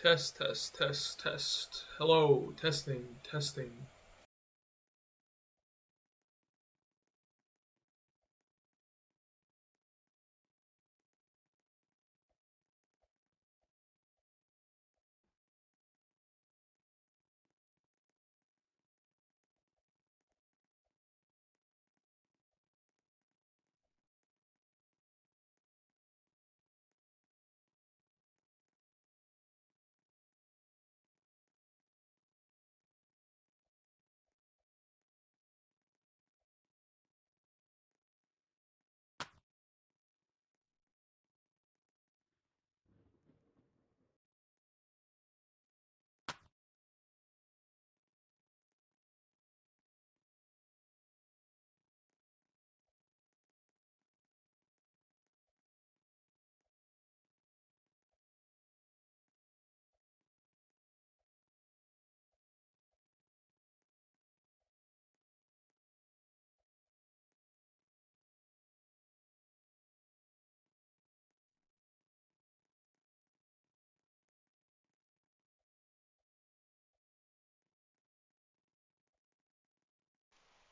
Test, test, test, test. Hello, testing, testing.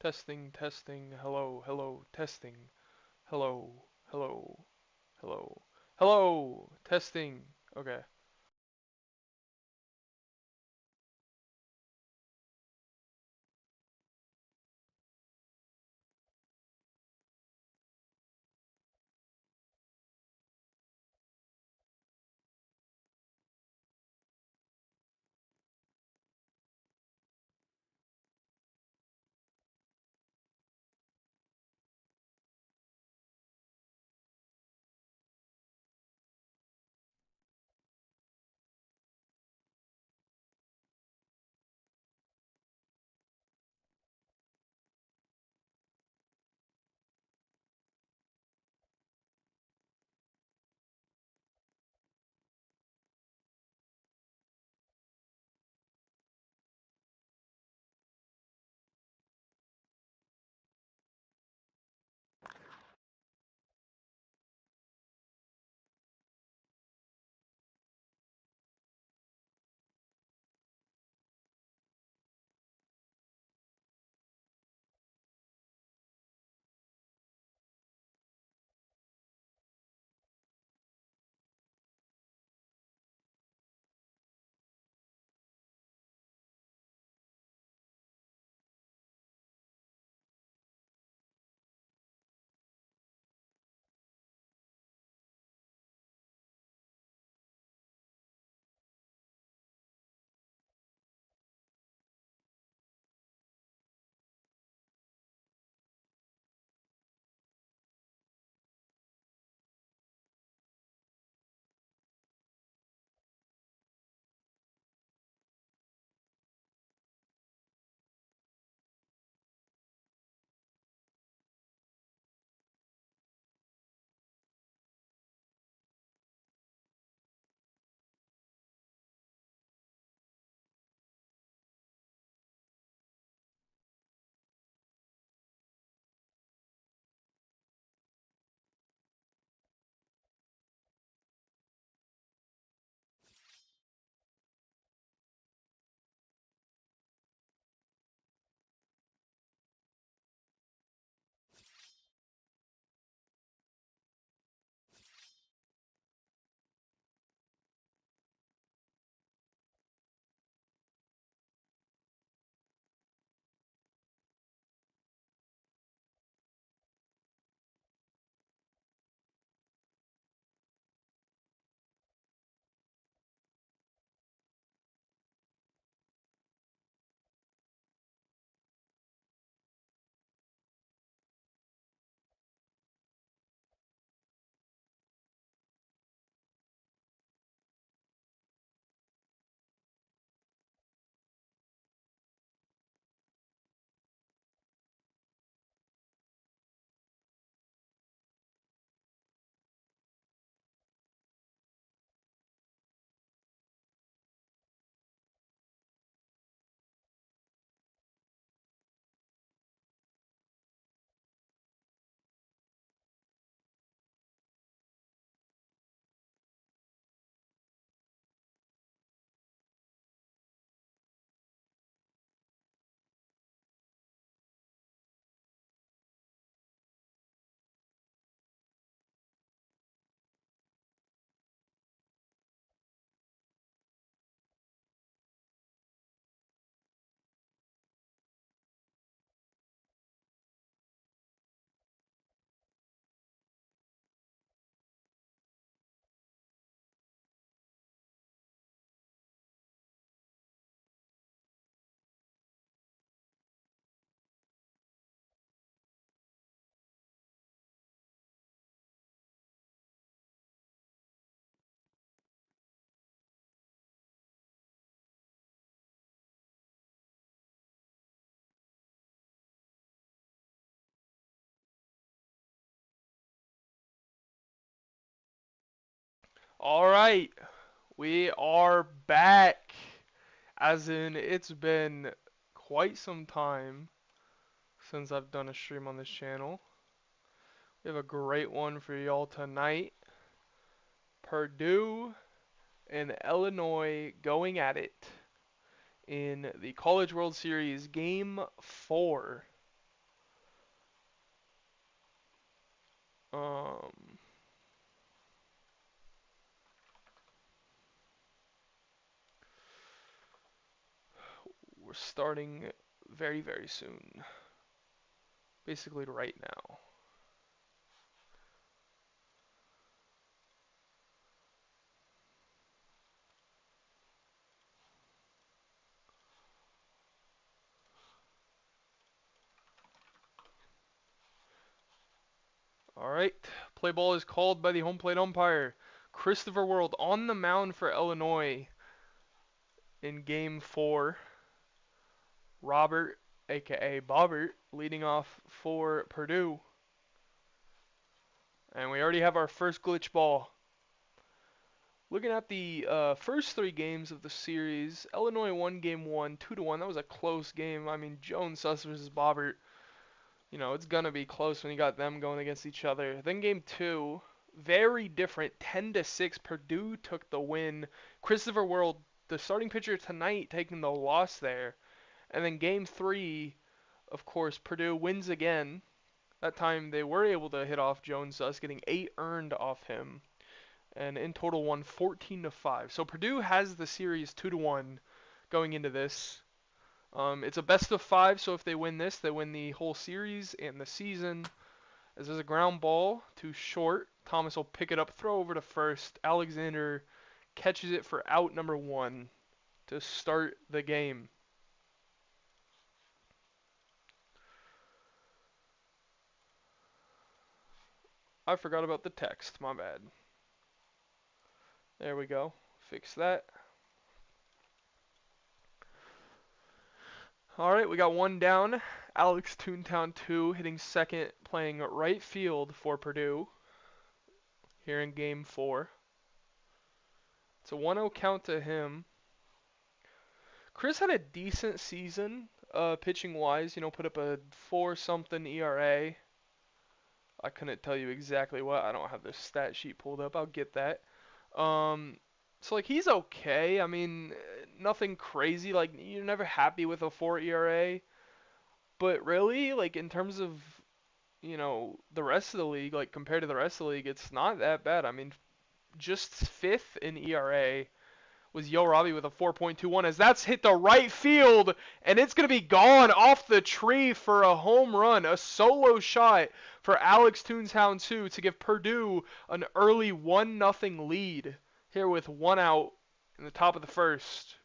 Testing, testing, hello, hello, testing, hello, hello, hello, hello, testing. Okay. All right, we are back. As in, it's been quite some time since I've done a stream on this channel. We have a great one for y'all tonight. Purdue and Illinois going at it in the College World Series Game 4. Um, we're starting very, very soon. Basically right now. All right, play ball is called by the home plate umpire. Christopher World on the mound for Illinois in Game 4. Robert, aka Bobbert, leading off for Purdue. And we already have our first glitch ball. Looking at the first 3 games of the series, Illinois won Game 1, 2-1. That was a close game. I mean, Jones Sus versus Bobbert. You know, it's gonna be close when you got them going against each other. Then Game 2, very different, 10-6. Purdue took the win. Christopher World, the starting pitcher tonight, taking the loss there. And then Game 3, of course, Purdue wins again. That time they were able to hit off Jones, thus getting 8 earned off him, and in total won 14-5. So Purdue has the series 2-1 going into this. It's a best of 5, so if they win this, they win the whole series and the season. As there's a ground ball to short, Thomas will pick it up, throw over to first. Alexander catches it for out number 1 to start the game. I forgot about the text, my bad. There we go. Fix that. Alright, we got one down. Alex Toontown 2 hitting second, playing right field for Purdue here in Game 4. It's a 1-0 count to him. Chris had a decent season, pitching-wise. You know, put up a 4-something ERA. I couldn't tell you exactly what. I don't have the stat sheet pulled up. I'll get that. So, like, he's okay. I mean, nothing crazy. Like, you're never happy with a 4 ERA. But really, like, in terms of, you know, the rest of the league, like, compared to the rest of the league, it's not that bad. I mean, just 5th in ERA was Yo Robbie with a 4.21, as that's hit the right field, and it's going to be gone off the tree for a home run. A solo shot for Alex Toontown 2 to give Purdue an early 1-0 lead here with 1 out in the top of the first.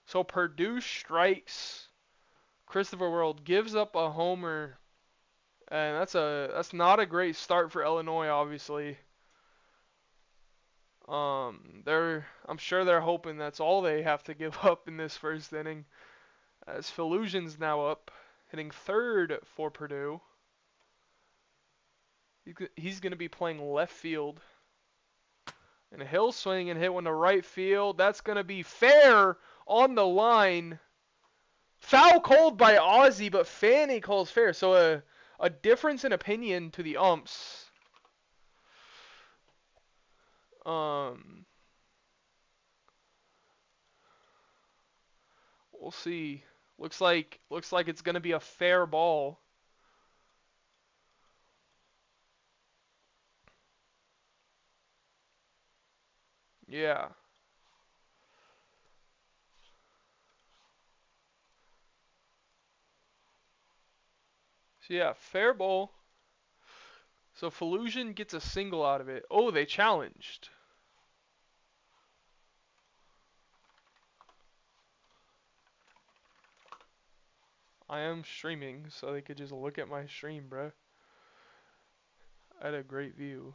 So Purdue strikes. Christopher World gives up a homer, and that's not a great start for Illinois, obviously. I'm sure they're hoping that's all they have to give up in this first inning. As Filusion's now up, hitting third for Purdue. He's going to be playing left field. And he'll swing and hit one to right field. That's going to be fair on the line. Foul called by Ozzy, but Fanny calls fair. So a difference in opinion to the umps. We'll see. Looks like it's gonna be a fair ball. Yeah. So yeah, fair ball. So Filusion gets a single out of it. Oh, they challenged. I am streaming, so they could just look at my stream, bro. I had a great view.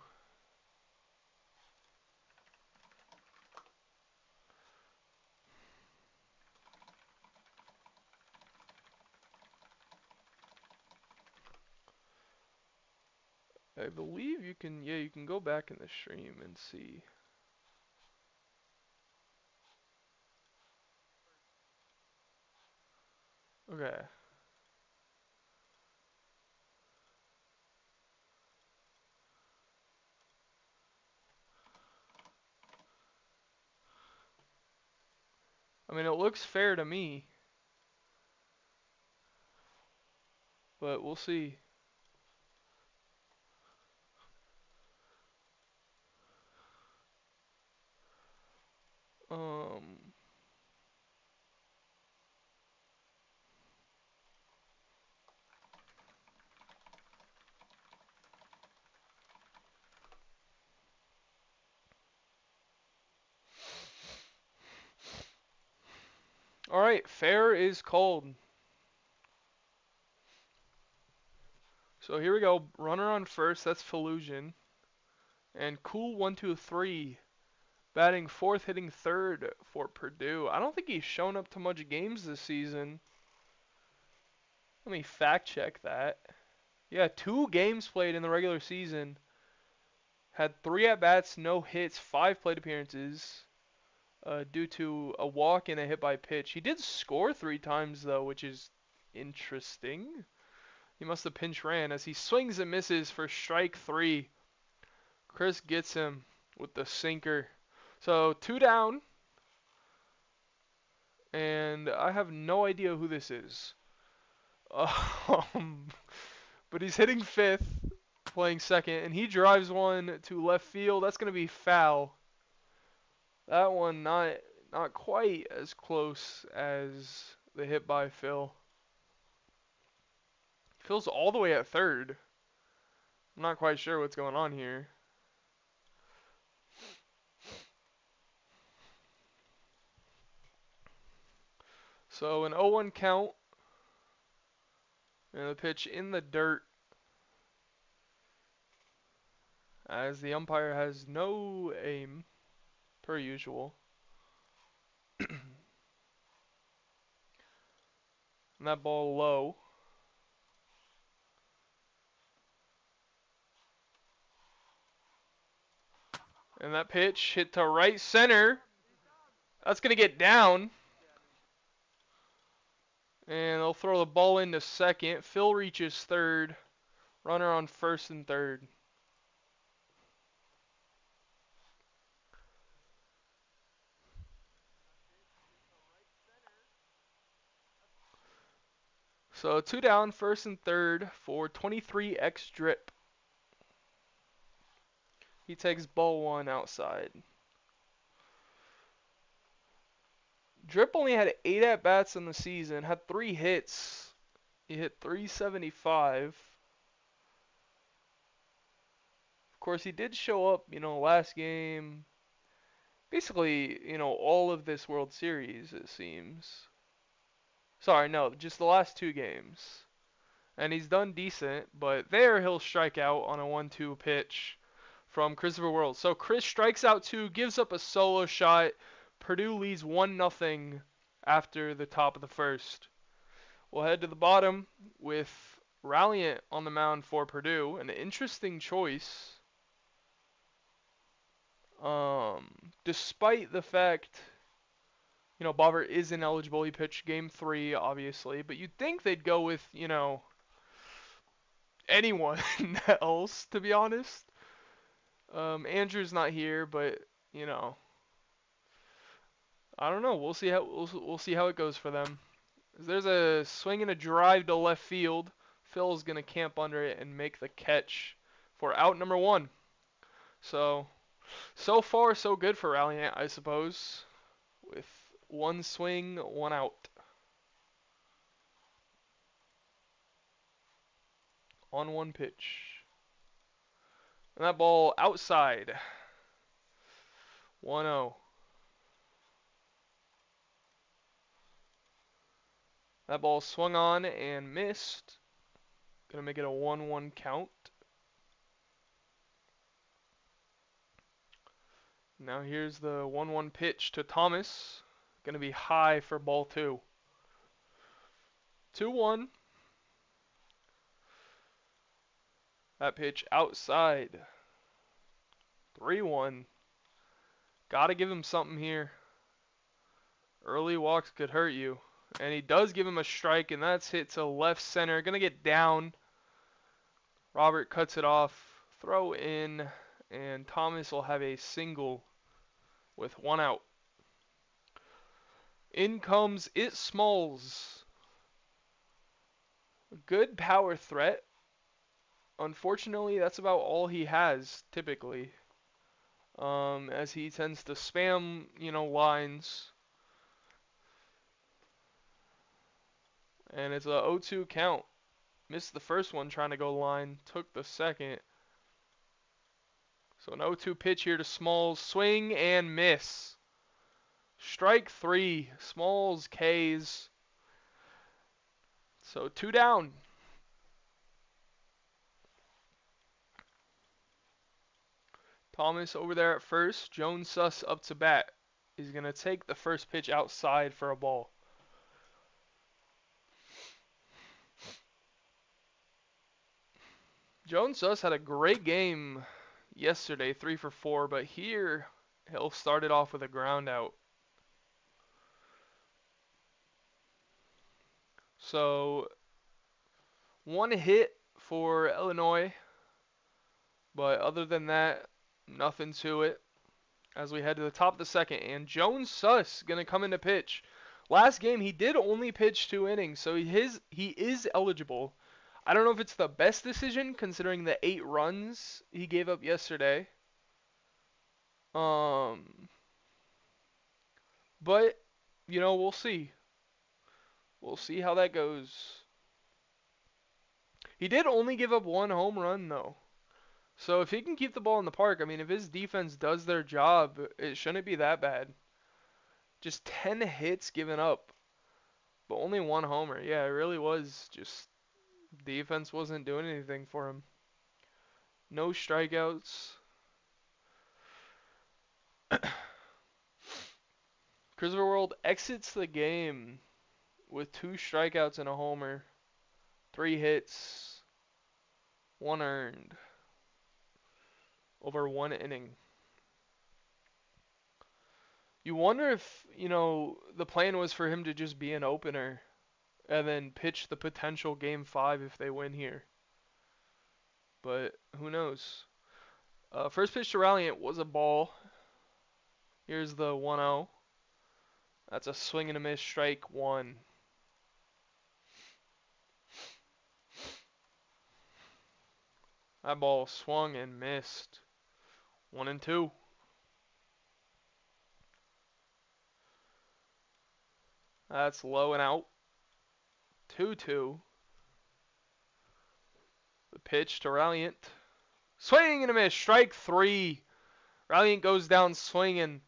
I believe you can, yeah, you can go back in the stream and see. Okay. I mean, it looks fair to me, but we'll see. Um, all right, fair is called. So here we go. Runner on first. That's Falusion. And Cool 123 batting fourth, hitting third for Purdue. I don't think he's shown up to much games this season. Let me fact check that. Yeah, 2 games played in the regular season. Had 3 at bats, no hits, 5 plate appearances due to a walk and a hit by pitch. He did score 3 times though, which is interesting. He must have pinch ran as he swings and misses for strike 3. Chris gets him with the sinker. So 2 down, and I have no idea who this is. Um, but he's hitting fifth, playing second, and he drives one to left field. That's going to be foul. That one not quite as close as the hit by Phil. Phil's all the way at third. I'm not quite sure what's going on here. So an 0-1 count, and the pitch in the dirt as the umpire has no aim, per usual. And that ball low. And that pitch hit to right center. That's going to get down. And they'll throw the ball into second. Phil reaches third. Runner on first and third. So 2 down, first and third for 23x Drip. He takes ball 1 outside. Drip only had 8 at bats in the season, had 3 hits. He hit 375. Of course, he did show up, last game. Basically, all of this World Series, it seems. Sorry, no, just the last 2 games. And he's done decent, but there he'll strike out on a 1-2 pitch from Christopher World. So Chris strikes out 2, gives up a solo shot. Purdue leads 1-0 after the top of the first. We'll head to the bottom with Ralliant on the mound for Purdue. An interesting choice. Despite the fact, Bobbert is ineligible. He pitched game 3, obviously. But you'd think they'd go with, anyone else, to be honest. Andrew's not here, but, I don't know. We'll see how it goes for them. There's a swing and a drive to left field. Phil's going to camp under it and make the catch for out number 1. So far, so good for Ralliant, I suppose. With 1 swing, 1 out. On 1 pitch. And that ball outside. 1-0. That ball swung on and missed. Gonna make it a 1-1 count. Now here's the 1-1 pitch to Thomas. Gonna be high for ball 2. 2-1. That pitch outside. 3-1. Gotta give him something here. Early walks could hurt you. And he does give him a strike, and that's hit to left center. Gonna get down. Robert cuts it off. Throw in, and Thomas will have a single with one out. In comes It Smalls. Good power threat. Unfortunately, that's about all he has typically. As he tends to spam, lines. And it's a 0-2 count. Missed the first one trying to go line. Took the second. So an 0-2 pitch here to Smalls. Swing and miss. Strike 3. Smalls K's. So 2 down. Thomas over there at first. Jones Suss up to bat. He's going to take the first pitch outside for a ball. Jones Suss had a great game yesterday, 3 for 4, but here he'll start it off with a ground out. So 1 hit for Illinois, but other than that, nothing to it. As we head to the top of the second, and Jones Suss gonna come into pitch. Last game he did only pitch 2 innings, so he is eligible. I don't know if it's the best decision considering the 8 runs he gave up yesterday. But we'll see. We'll see how that goes. He did only give up 1 home run though. So if he can keep the ball in the park, I mean, if his defense does their job, it shouldn't be that bad. Just 10 hits given up, but only 1 homer. Yeah, it really was just defense wasn't doing anything for him. No strikeouts. Christopher World exits the game with 2 strikeouts and a homer, 3 hits, 1 earned over 1 inning. You wonder if, the plan was for him to just be an opener and then pitch the potential game 5 if they win here. But who knows? First pitch to Ralliant was a ball. Here's the 1-0. That's a swing and a miss, strike 1. That ball swung and missed. 1-2. That's low and out. 2-2. The pitch to Ralliant. Swing and a miss. Strike 3. Ralliant goes down swinging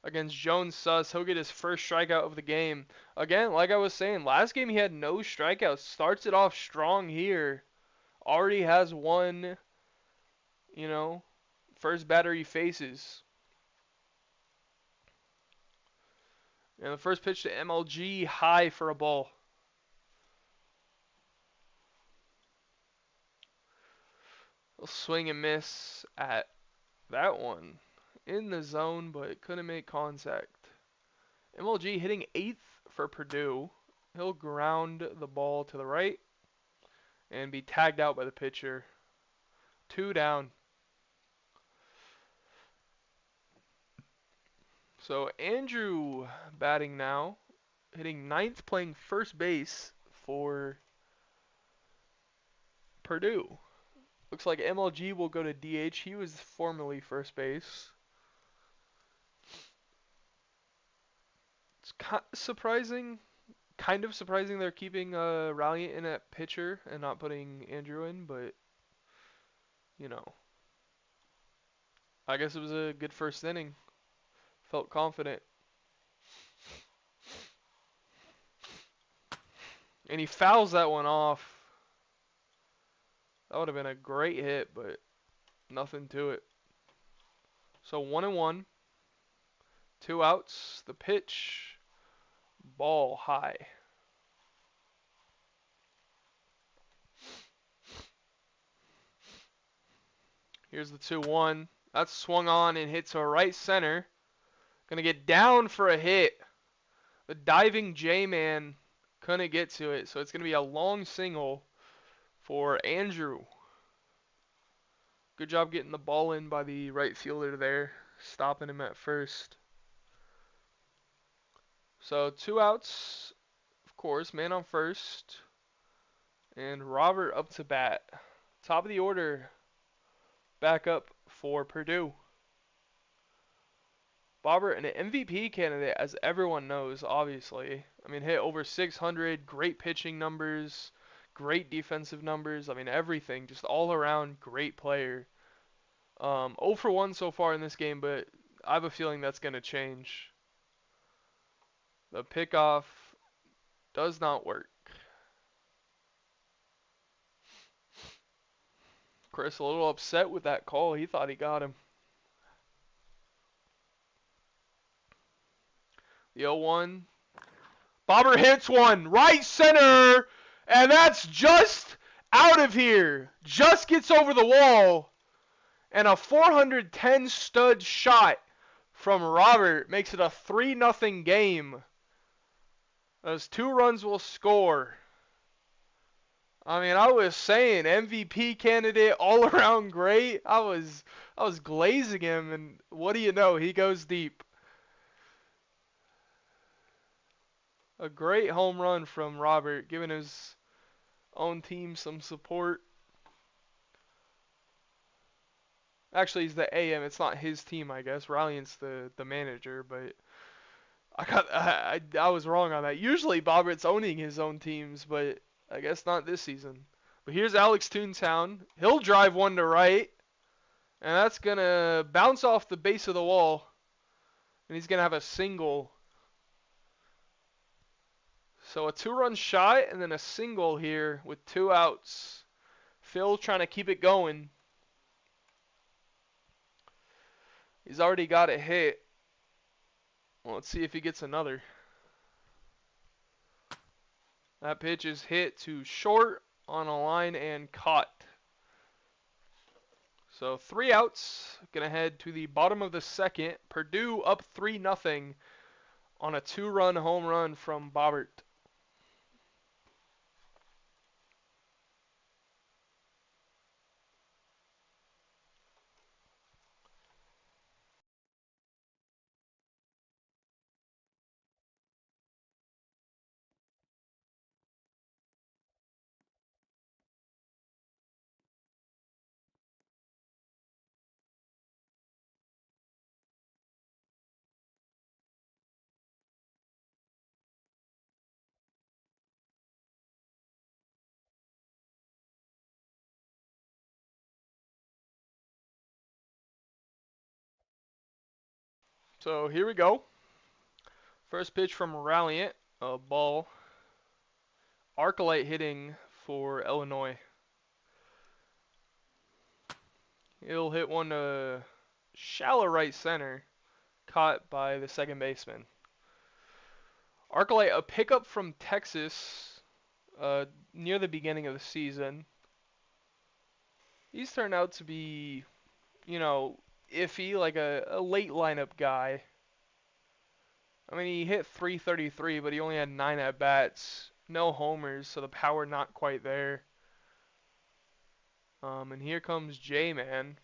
against Jones Suss. He'll get his first strikeout of the game. Again, like I was saying, last game he had no strikeouts. Starts it off strong here. Already has 1, first batter he faces. And the first pitch to MLG, high for a ball. He'll swing and miss at that one. In the zone, but couldn't make contact. MLG hitting 8th for Purdue. He'll ground the ball to the right and be tagged out by the pitcher. 2 down. So Andrew batting now, hitting 9th, playing first base for Purdue. Looks like MLG will go to DH. He was formerly first base. It's kind of surprising they're keeping Ralliant in at pitcher and not putting Andrew in, but I guess it was a good first inning. Felt confident. And he fouls that one off. That would have been a great hit, but nothing to it. So 1-1. 2 outs. The pitch. Ball high. Here's the 2-1. That's swung on and hit to right center. Gonna get down for a hit. The diving J-Man Couldn't get to it, so it's going to be a long single for Andrew. Good job getting the ball in by the right fielder there, stopping him at first. So 2 outs, of course, man on first. And Robert up to bat. Top of the order, back up for Purdue. Robert, an MVP candidate, as everyone knows, obviously. I mean, hit over 600, great pitching numbers, great defensive numbers. I mean, everything, just all around great player. 0 for 1 so far in this game, but I have a feeling that's going to change. The pickoff does not work. Chris a little upset with that call. He thought he got him. The 0-1. Bobber hits one. Right center. And that's just out of here. Just gets over the wall. And a 410 stud shot from Robert makes it a 3-0 game. Those 2 runs will score. I mean, I was saying MVP candidate, all around great. I was glazing him, and what do you know? He goes deep. A great home run from Robert, giving his own team some support. Actually, he's the AM. It's not his team, I guess. Ralliant's the manager, but I was wrong on that. Usually, Bobbert's owning his own teams, but I guess not this season. But here's Alex Toontown. He'll drive one to right, and that's gonna bounce off the base of the wall, and he's gonna have a single. So a 2-run shot and then a single here with 2 outs. Phil trying to keep it going. He's already got it hit. Well, let's see if he gets another. That pitch is hit to short on a line and caught. So 3 outs. Gonna head to the bottom of the second. Purdue up 3-0 on a 2-run home run from Bobbert. So here we go. First pitch from Ralliant, a ball. Arcolite hitting for Illinois. He'll hit one to shallow right center, caught by the second baseman. Arcolite, a pickup from Texas near the beginning of the season. He's turned out to be, iffy, like a late lineup guy. I mean, he hit 333, but he only had 9 at-bats. No homers, so the power not quite there. And here comes J-Man.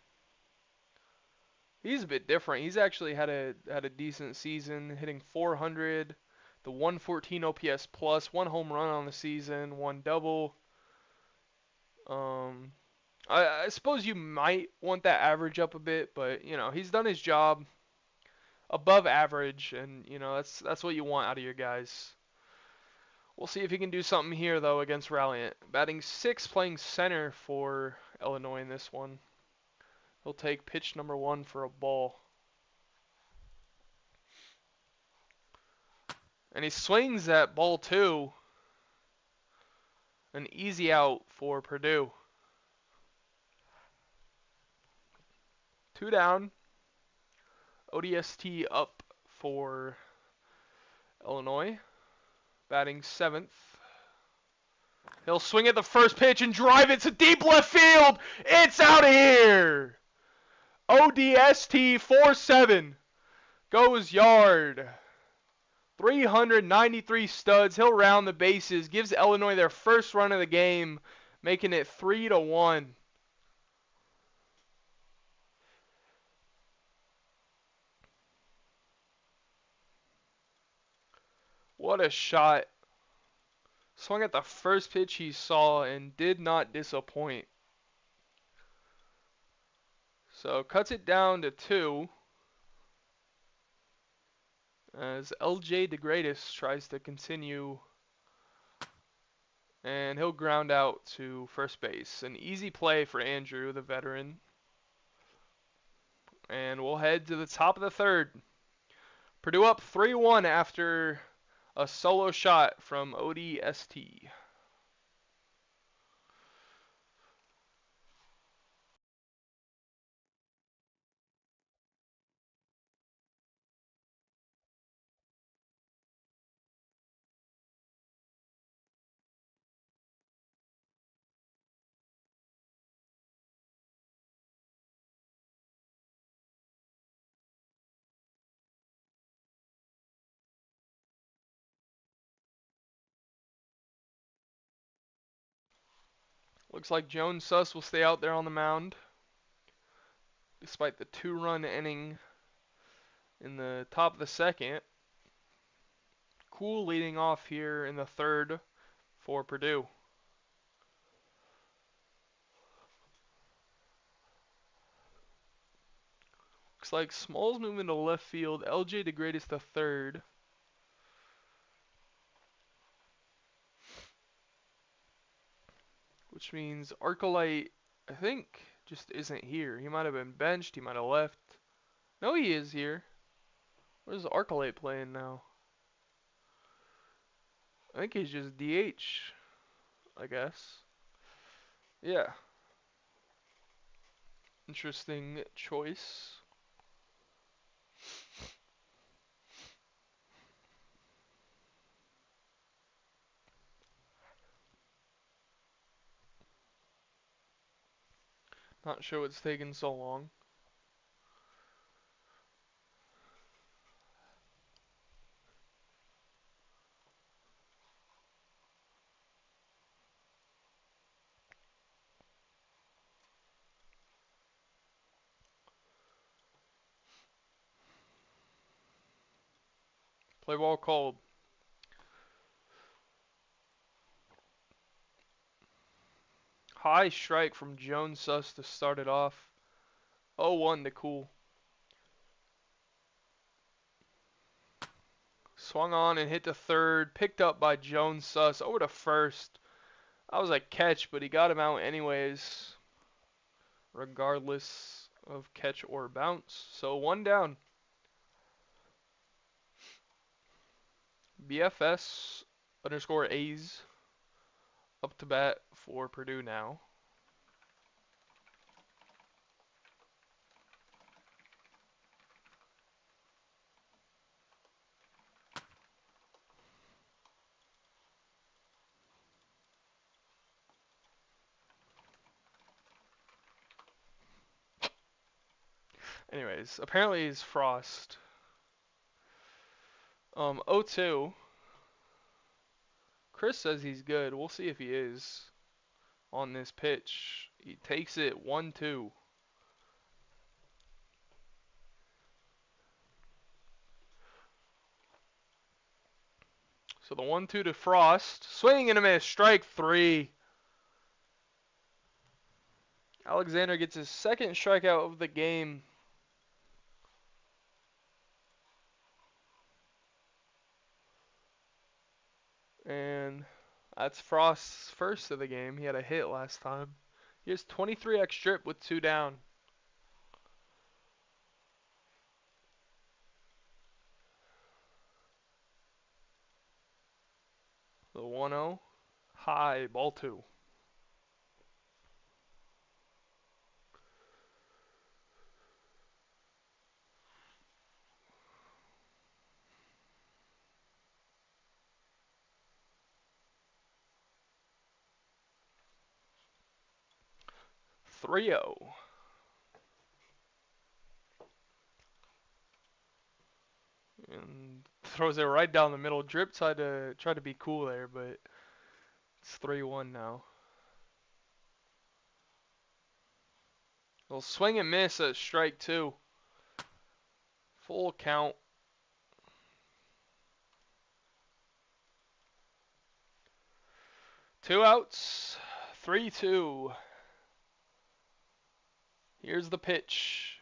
He's a bit different. He's actually had a decent season, hitting 400, the 114 OPS plus, 1 home run on the season, 1 double. I suppose you might want that average up a bit, but he's done his job. Above average, and that's what you want out of your guys. We'll see if he can do something here though against Ralliant. Batting 6, playing center for Illinois in this one. He'll take pitch number 1 for a ball. And he swings that ball 2. An easy out for Purdue. 2 down. ODST up for Illinois. Batting 7th. He'll swing at the first pitch and drive it to deep left field. It's out of here. ODST 4-7 goes yard. 393 studs. He'll round the bases. Gives Illinois their first run of the game, making it 3-1. What a shot. Swung at the first pitch he saw and did not disappoint. So cuts it down to 2 as LJ DeGratis tries to continue, and he'll ground out to first base. An easy play for Andrew, the veteran. And we'll head to the top of the third. Purdue up 3-1 after a solo shot from ODST. Looks like Jones Suss will stay out there on the mound, despite the 2-run inning in the top of the second. Cool leading off here in the third for Purdue. Looks like Smalls moving to left field. LJ DeGratis the third. Which means Arcolite, I think, just isn't here. He might have been benched. He might have left. No, he is here. Where's Arcolite playing now? I think he's just DH, I guess. Yeah. Interesting choice. Not sure what's taking so long. Play ball called. High strike from Jones Suss to start it off. 0-1 to Cool. Swung on and hit to third. Picked up by Jones Suss. Over to first. That was a catch, but he got him out anyways, regardless of catch or bounce. So 1 down. BFS underscore A's up to bat for Purdue now. Anyways, apparently he's Frost. 0-2. Chris says he's good. We'll see if he is on this pitch. He takes it 1-2. So the 1-2 to Frost. Swing and a miss. Strike 3. Alexander gets his second strikeout of the game. And that's Frost's first of the game. He had a hit last time. He has 23x strip with 2 down. The 1-0. High, ball 2. Three 0. And throws it right down the middle. Drip tried to be cool there, but it's 3-1 now. Well, swing and miss at strike 2. Full count. Two outs. 3-2. Here's the pitch.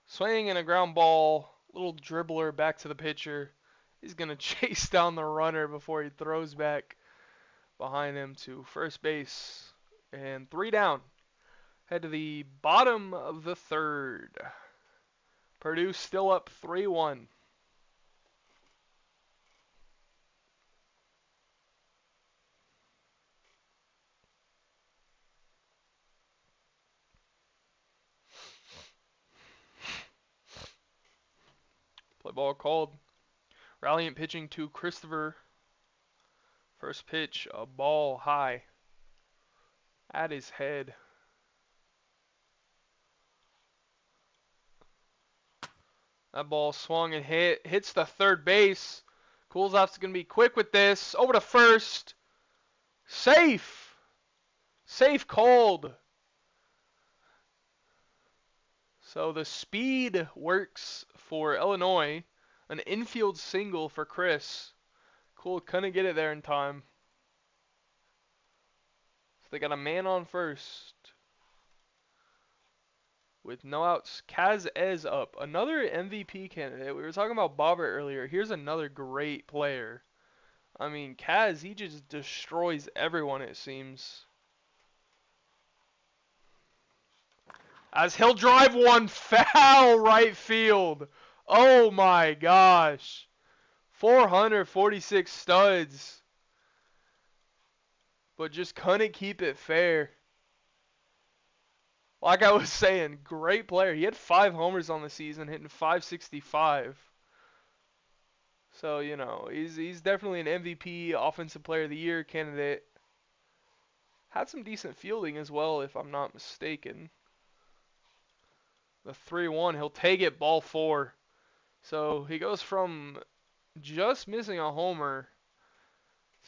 Swing and a ground ball. Little dribbler back to the pitcher. He's going to chase down the runner before he throws back behind him to first base. And 3 down. Head to the bottom of the 3rd. Purdue still up 3-1. Play ball called. Ralliant pitching to Christopher. First pitch, a ball high at his head. That ball swung and hits the third base. Kulzoff's going to be quick with this. Over to first. Safe. Safe cold. So the speed works for Illinois. An infield single for Chris. Cool, couldn't get it there in time. So they got a man on first. With no outs, Kaz is up. Another MVP candidate. We were talking about Bobbert earlier. Here's another great player. I mean, Kaz, he just destroys everyone, it seems. As he'll drive one foul right field. Oh my gosh. 446 studs. But just couldn't keep it fair. Like I was saying, great player. He had 5 homers on the season, hitting 565. So, you know, he's definitely an MVP, Offensive Player of the Year candidate. Had some decent fielding as well, if I'm not mistaken. The 3-1, he'll take it, ball 4. So he goes from just missing a homer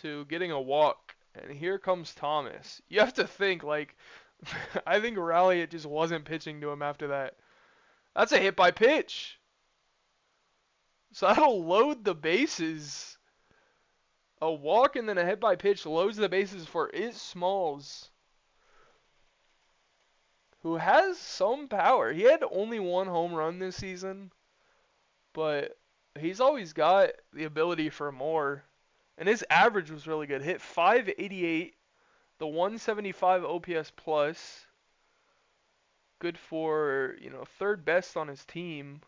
to getting a walk. And here comes Thomas. You have to think, like, I think Ralliant just wasn't pitching to him after that. That's a hit by pitch. So that'll load the bases. A walk and then a hit by pitch loads the bases for It Smalls, who has some power. He had only 1 home run this season, but he's always got the ability for more. And his average was really good. Hit 588, the 175 OPS plus. Good for, you know, 3rd best on his team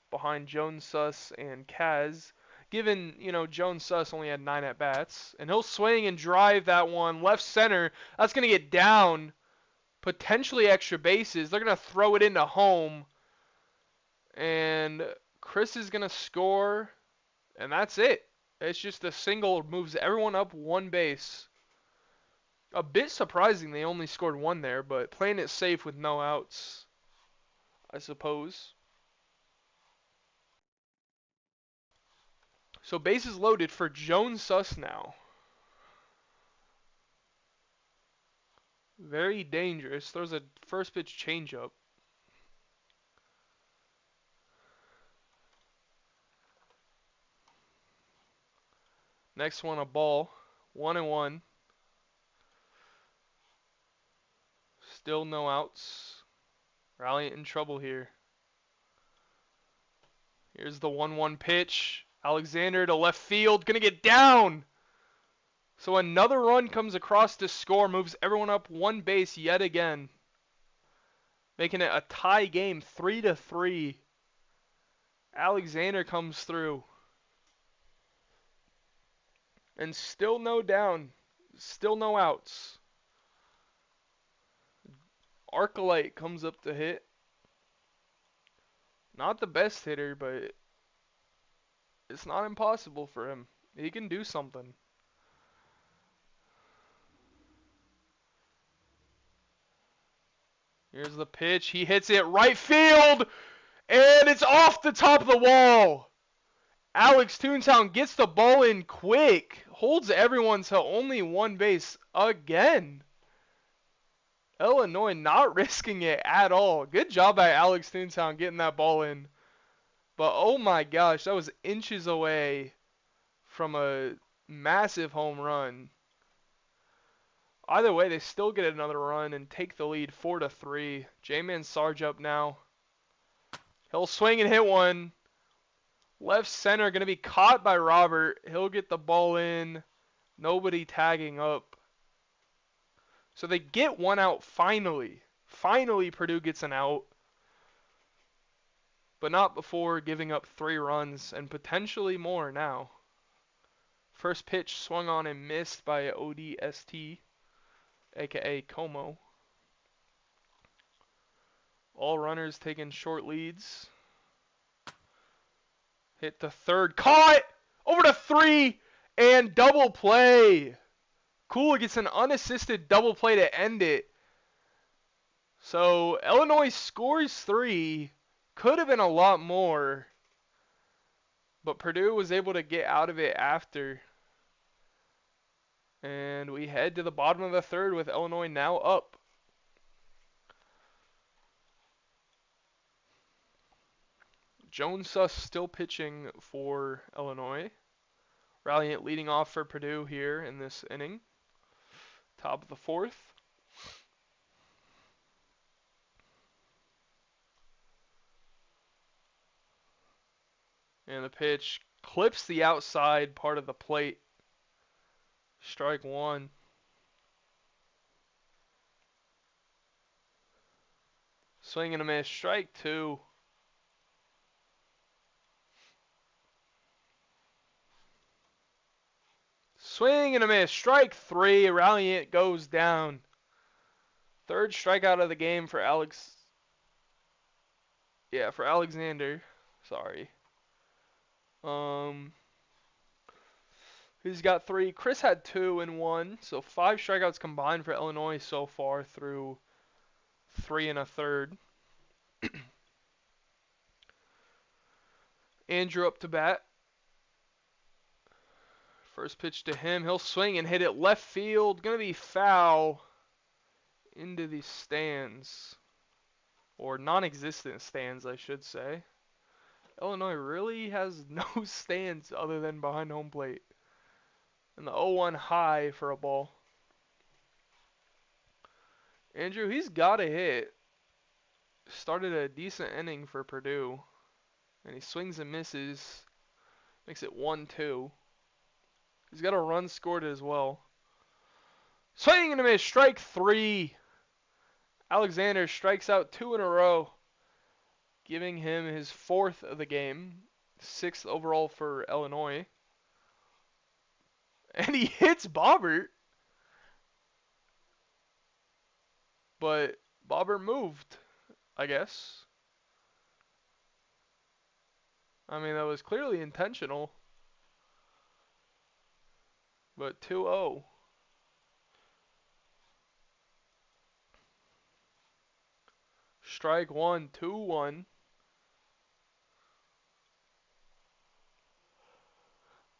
behind Jones, Suss, and Kaz. Given, you know, Jones Suss only had 9 at-bats. And he'll swing and drive that one left center. That's going to get down. Potentially extra bases. They're going to throw it into home. And Chris is going to score. And that's it. It's just a single, moves everyone up 1 base. A bit surprising they only scored 1 there, but playing it safe with no outs, I suppose. So bases loaded for Jones Suss now. Very dangerous. Throws a first pitch changeup. Next one, a ball. 1-1. Still no outs. Ralliant in trouble here. Here's the 1-1 pitch. Alexander to left field. Gonna get down. So another run comes across to score. Moves everyone up 1 base yet again. Making it a tie game, 3-3. Alexander comes through. And still no down. Still no outs. Arcolite comes up to hit. Not the best hitter, but it's not impossible for him. He can do something. Here's the pitch. He hits it right field. And it's off the top of the wall. Alex Toontown gets the ball in quick. Holds everyone to only one base again. Illinois not risking it at all. Good job by Alex Toontown getting that ball in. But oh my gosh, that was inches away from a massive home run. Either way, they still get another run and take the lead 4-3. J-Man Sarge up now. He'll swing and hit one. Left center going to be caught by Robert. He'll get the ball in. Nobody tagging up. So they get one out finally. Finally, Purdue gets an out. But not before giving up 3 runs and potentially more now. First pitch swung on and missed by ODST, aka Como. All runners taking short leads. Hit the third. Caught! Over to 3! And double play! Cool gets an unassisted double play to end it. So Illinois scores 3. Could have been a lot more. But Purdue was able to get out of it after. And we head to the bottom of the third with Illinois now up. Ncaa still pitching for Illinois. Ralliant leading off for Purdue here in this inning. Top of the fourth. And the pitch clips the outside part of the plate. Strike 1. Swing and a miss. Strike 2. Swing and a miss. Strike 3. Ralliant goes down. Third strikeout of the game for for Alexander. Sorry. He's got 3. Chris had 2 and 1. So 5 strikeouts combined for Illinois so far through 3 1/3. Andrew up to bat. First pitch to him. He'll swing and hit it left field. Gonna be foul into the stands. Or non-existent stands, I should say. Illinois really has no stands other than behind home plate. And the 0-1 high for a ball. Andrew, he's got a hit. Started a decent inning for Purdue. And he swings and misses. Makes it 1-2. He's got a run scored as well. Swing and a miss. Strike 3. Alexander strikes out 2 in a row. Giving him his 4th of the game. 6th overall for Illinois. And he hits Bobbert. But Bobbert moved, I guess. I mean, that was clearly intentional. But 2-0. Strike 1, 2-1.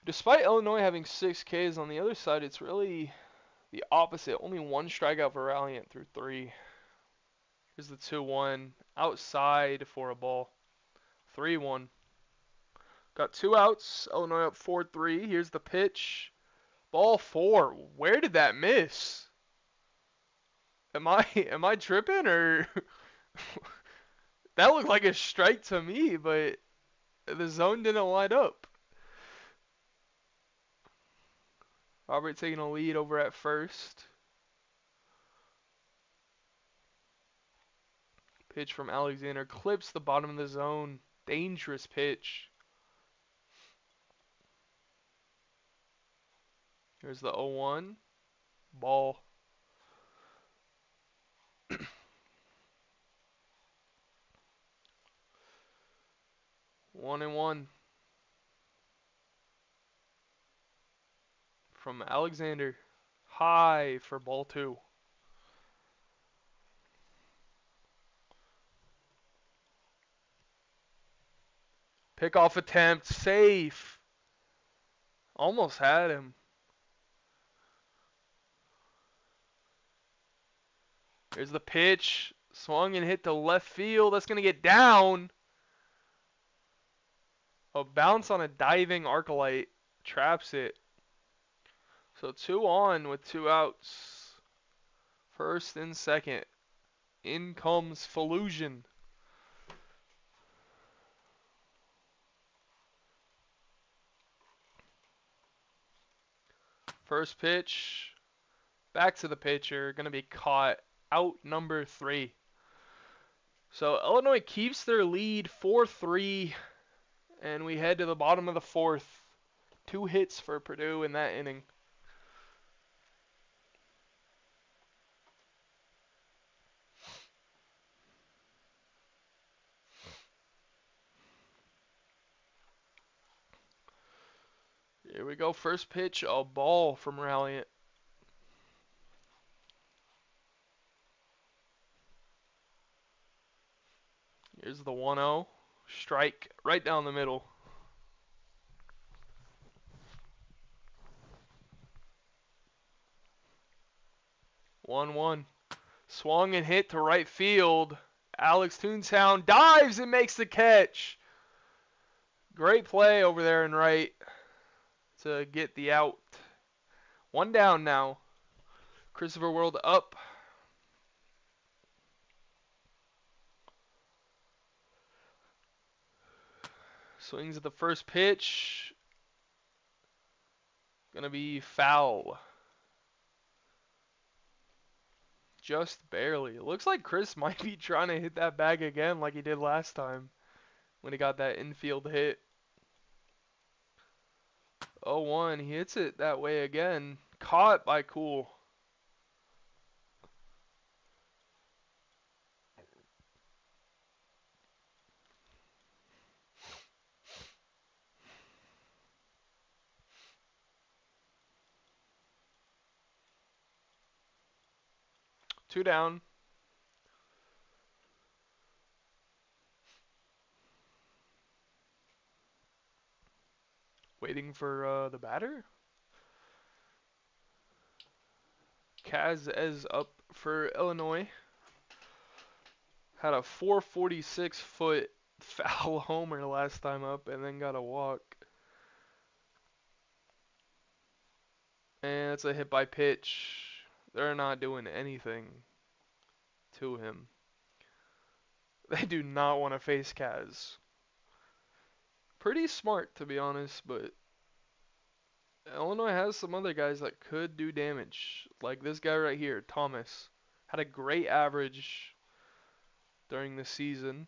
Despite Illinois having 6 Ks on the other side, it's really the opposite. Only 1 strikeout for Ralliant through 3. Here's the 2-1. Outside for a ball. 3-1. Got 2 outs. Illinois up 4-3. Here's the pitch. Ball 4. Where did that miss? Am I tripping or that looked like a strike to me, but the zone didn't light up. Robert taking a lead over at first. Pitch from Alexander clips the bottom of the zone. Dangerous pitch. Here's the 0-1. Ball. 1-1. From Alexander. High for ball 2. Pickoff attempt, safe. Almost had him. Here's the pitch. Swung and hit to left field. That's going to get down. A bounce on a diving Arclight. Traps it. So 2 on with 2 outs. First and second. In comes Falusion. First pitch. Back to the pitcher. Going to be caught. Out number 3. So Illinois keeps their lead 4-3. And we head to the bottom of the 4th. 2 hits for Purdue in that inning. Here we go. First pitch, a ball from Ralliant. Here's the 1-0. Strike right down the middle. 1-1. Swung and hit to right field. Alex Toontown dives and makes the catch. Great play over there in right to get the out. 1 down now. Christopher World up. Swings at the first pitch. Gonna be foul. Just barely. It looks like Chris might be trying to hit that bag again like he did last time when he got that infield hit. 0-1. He hits it that way again. Caught by Cool. Two down. Waiting for the batter. Ncaa is up for Illinois. Had a 446-foot foul homer last time up and then got a walk. And it's a hit by pitch. They're not doing anything to him. They do not want to face Ncaa. Pretty smart, to be honest, but Illinois has some other guys that could do damage. Like this guy right here, Thomas. Had a great average during the season.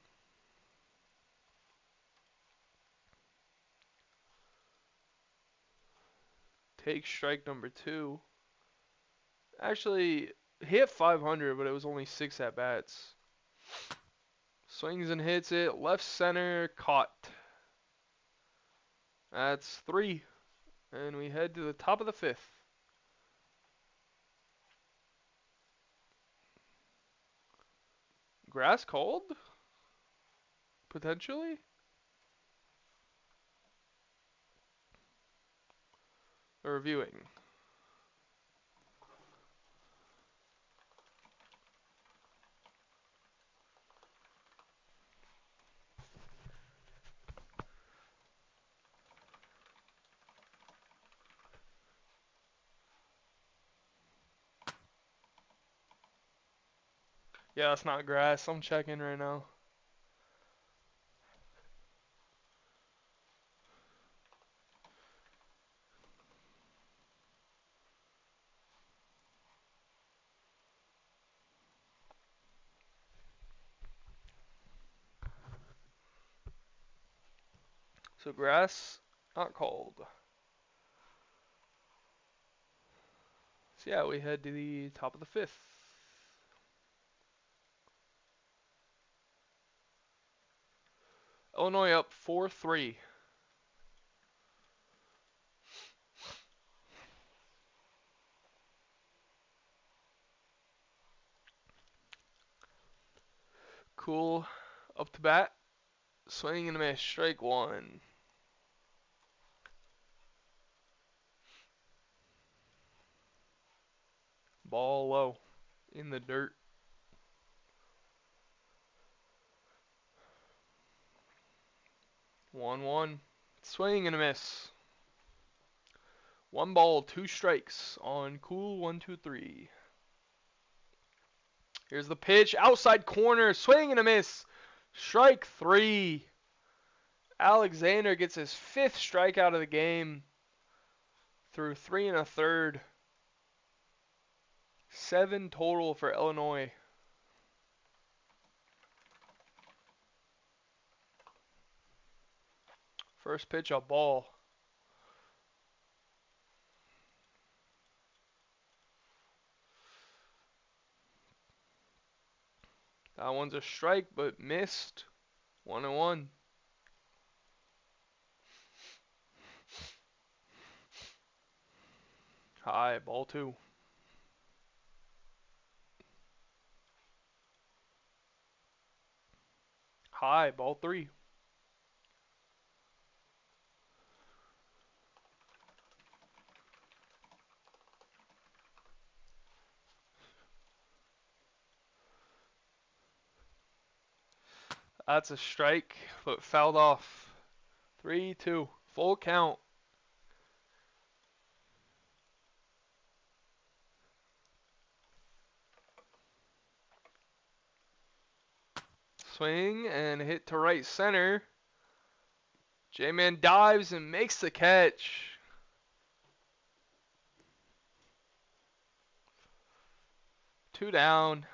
Take strike number 2. Actually, hit 500, but it was only 6 at-bats. Swings and hits it. Left center, caught. That's 3. And we head to the top of the 5th. Grass called? Potentially? Or reviewing. Yeah, it's not grass. I'm checking right now. So grass, not called. So yeah, we head to the top of the 5th. Illinois up 4-3. Cool up to bat. Swing and a miss. Strike one. Ball low. In the dirt. 1-1. Swing and a miss. 1 ball, 2 strikes on cool 1-2-3. Here's the pitch. Outside corner. Swing and a miss. Strike 3. Alexander gets his 5th strikeout of the game through 3 1/3. 7 total for Illinois. First pitch, a ball. That one's a strike, but missed. 1-1. High, ball 2. High, ball 3. That's a strike, but fouled off. 3-2. Full count. Swing and hit to right center. J-Man dives and makes the catch. 2 down.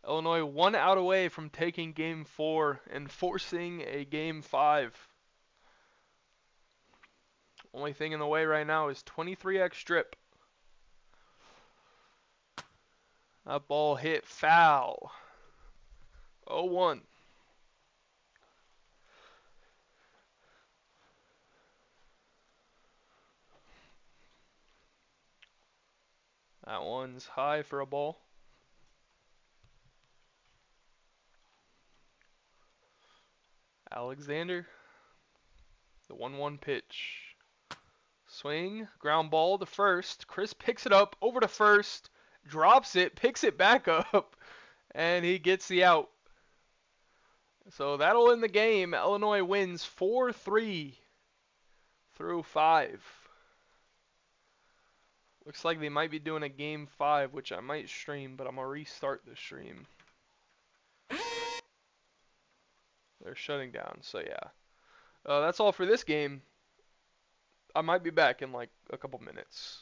Illinois 1 out away from taking game 4 and forcing a game 5. Only thing in the way right now is 23x strip. That ball hit foul. 0-1. That one's high for a ball. Alexander. The 1-1 pitch. Swing. Ground ball to first. Chris picks it up over to first. Drops it. Picks it back up. And he gets the out. So that'll end the game. Illinois wins 4-3 through 5. Looks like they might be doing a game 5, which I might stream, but I'm going to restart the stream. They're shutting down, so yeah. That's all for this game. I might be back in like a couple minutes.